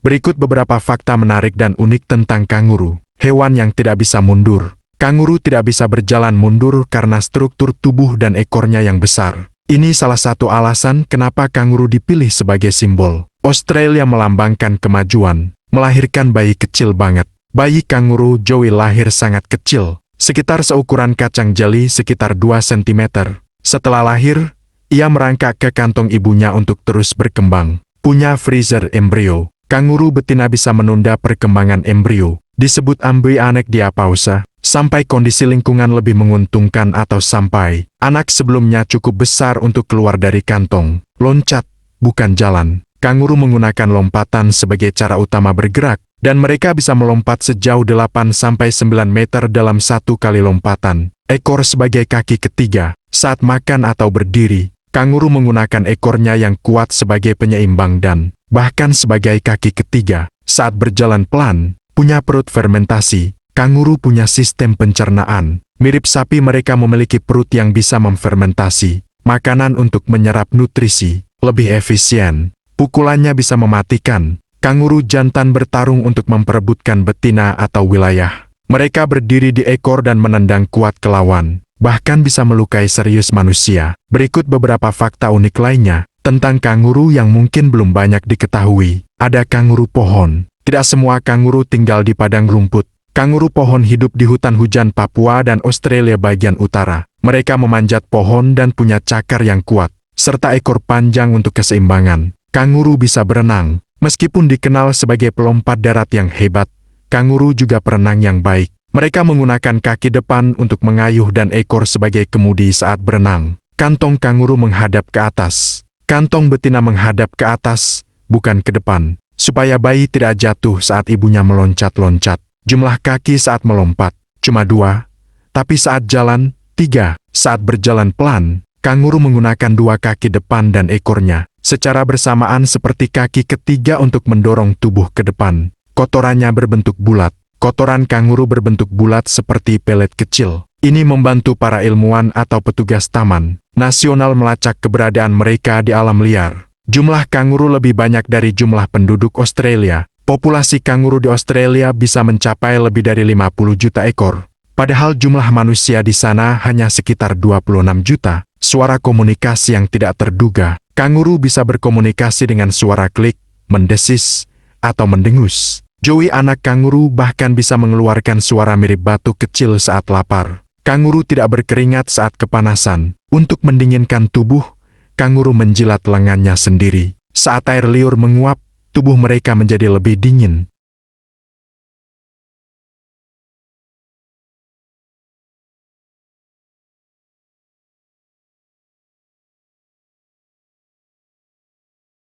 Berikut beberapa fakta menarik dan unik tentang kanguru, hewan yang tidak bisa mundur. Kanguru tidak bisa berjalan mundur karena struktur tubuh dan ekornya yang besar. Ini salah satu alasan kenapa kanguru dipilih sebagai simbol. Australia melambangkan kemajuan, melahirkan bayi kecil banget. Bayi kanguru Joey lahir sangat kecil, sekitar seukuran kacang jeli sekitar 2 cm. Setelah lahir, ia merangkak ke kantong ibunya untuk terus berkembang. Punya freezer embrio. Kanguru betina bisa menunda perkembangan embrio, disebut embryonic diapausa, sampai kondisi lingkungan lebih menguntungkan atau sampai anak sebelumnya cukup besar untuk keluar dari kantong. Loncat, bukan jalan. Kanguru menggunakan lompatan sebagai cara utama bergerak, dan mereka bisa melompat sejauh 8-9 meter dalam satu kali lompatan. Ekor sebagai kaki ketiga. Saat makan atau berdiri, kanguru menggunakan ekornya yang kuat sebagai penyeimbang dan bahkan sebagai kaki ketiga. Saat berjalan pelan, punya perut fermentasi. Kanguru punya sistem pencernaan. Mirip sapi, mereka memiliki perut yang bisa memfermentasi makanan untuk menyerap nutrisi lebih efisien. Pukulannya bisa mematikan. Kanguru jantan bertarung untuk memperebutkan betina atau wilayah. Mereka berdiri di ekor dan menendang kuat ke lawan, bahkan bisa melukai serius manusia. Berikut beberapa fakta unik lainnya tentang kanguru yang mungkin belum banyak diketahui. Ada kanguru pohon. Tidak semua kanguru tinggal di padang rumput. Kanguru pohon hidup di hutan hujan Papua dan Australia bagian utara. Mereka memanjat pohon dan punya cakar yang kuat, serta ekor panjang untuk keseimbangan. Kanguru bisa berenang. Meskipun dikenal sebagai pelompat darat yang hebat, kanguru juga perenang yang baik. Mereka menggunakan kaki depan untuk mengayuh dan ekor sebagai kemudi saat berenang. Kantong kanguru menghadap ke atas. Kantong betina menghadap ke atas, bukan ke depan, supaya bayi tidak jatuh saat ibunya meloncat-loncat. Jumlah kaki saat melompat, cuma 2. Tapi saat jalan, 3. Saat berjalan pelan, kanguru menggunakan 2 kaki depan dan ekornya secara bersamaan seperti kaki ketiga untuk mendorong tubuh ke depan. Kotorannya berbentuk bulat. Kotoran kanguru berbentuk bulat seperti pelet kecil. Ini membantu para ilmuwan atau petugas taman nasional melacak keberadaan mereka di alam liar. Jumlah kanguru lebih banyak dari jumlah penduduk Australia. Populasi kanguru di Australia bisa mencapai lebih dari 50 juta ekor. Padahal jumlah manusia di sana hanya sekitar 26 juta. Suara komunikasi yang tidak terduga. Kanguru bisa berkomunikasi dengan suara klik, mendesis, atau mendengus. Joey anak kanguru bahkan bisa mengeluarkan suara mirip batu kecil saat lapar. Kanguru tidak berkeringat saat kepanasan. Untuk mendinginkan tubuh, kanguru menjilat lengannya sendiri. Saat air liur menguap, tubuh mereka menjadi lebih dingin.